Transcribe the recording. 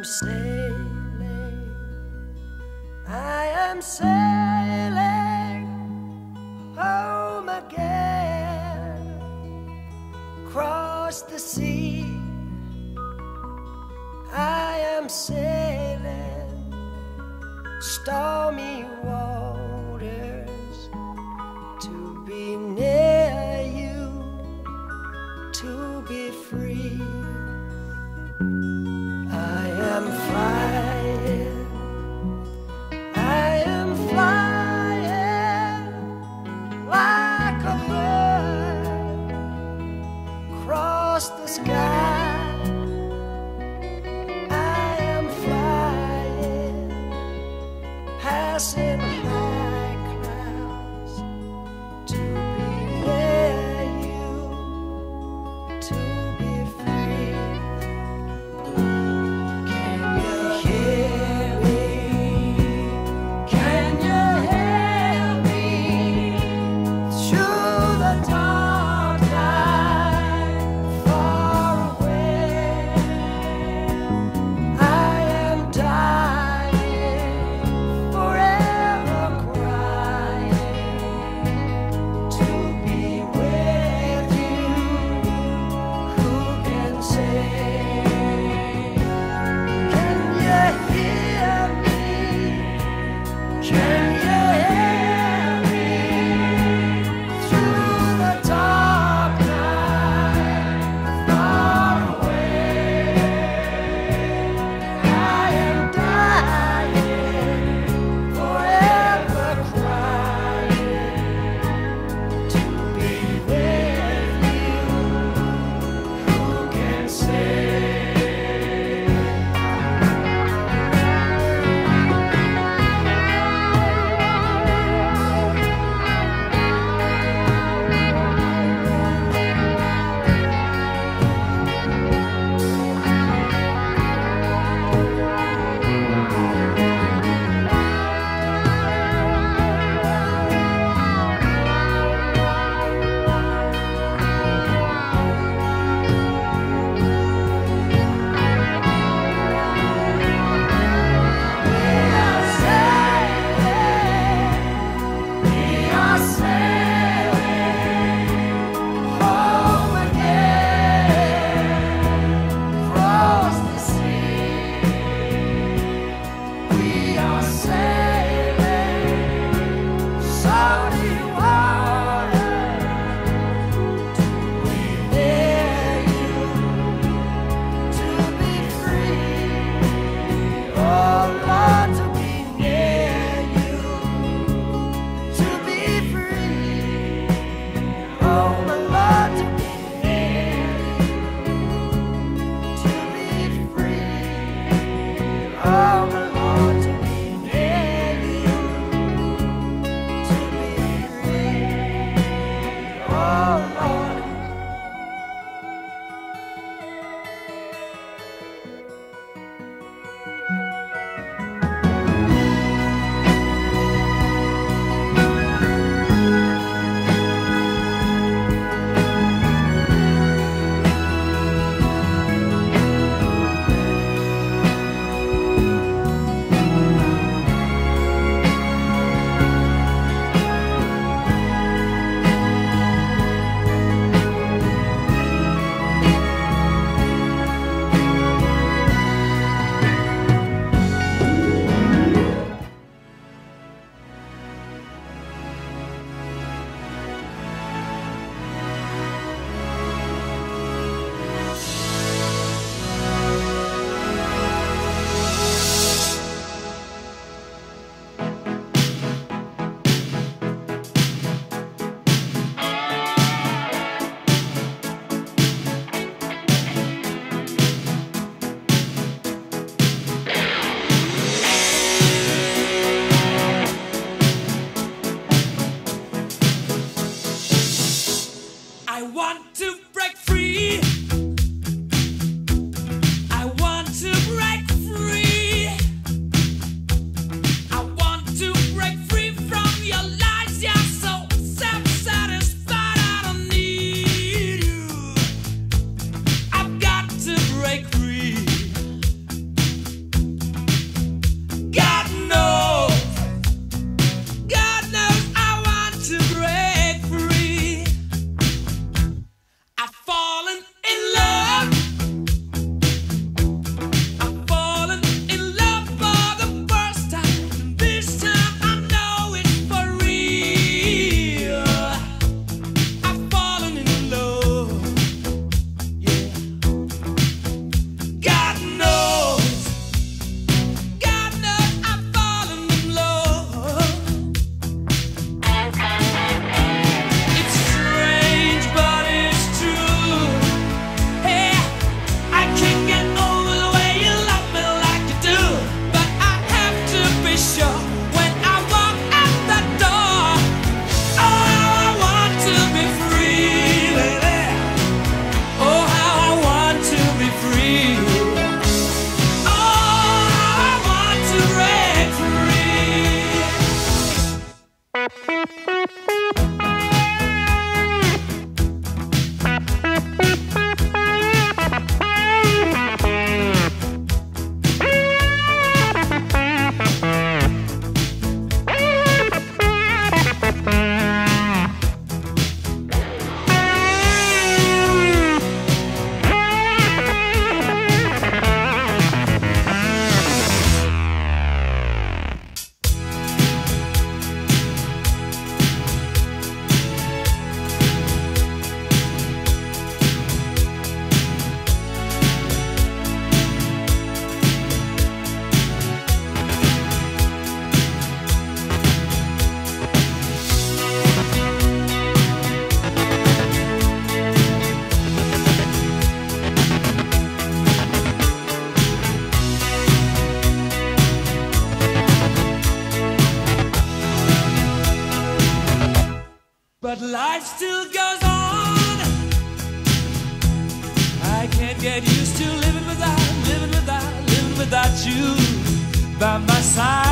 am sailing, I am sailing home again, across the sea. I am sailing stormy waters to be near you, to be free. I am flying, I am flying like a bird across the sky. I am flying, passing high clouds to be near you, to be free. Can you hear me? Can you hear me through the dark night, far away? I am dying, forever crying to be with you. Who can say? Can you hear me? Can you hear me through the dark night, far away? I am dying, forever crying to be with you. Who can say? We are sailing home again, across the sea. We are sailing salty waters to be near you, to be free. Oh Lord, to be near you, to be free. Oh my Lord, to be near you, to be free. Oh my Lord, to be near you, to be free. Oh Lord. still goes on. I can't get used to living without you by my side.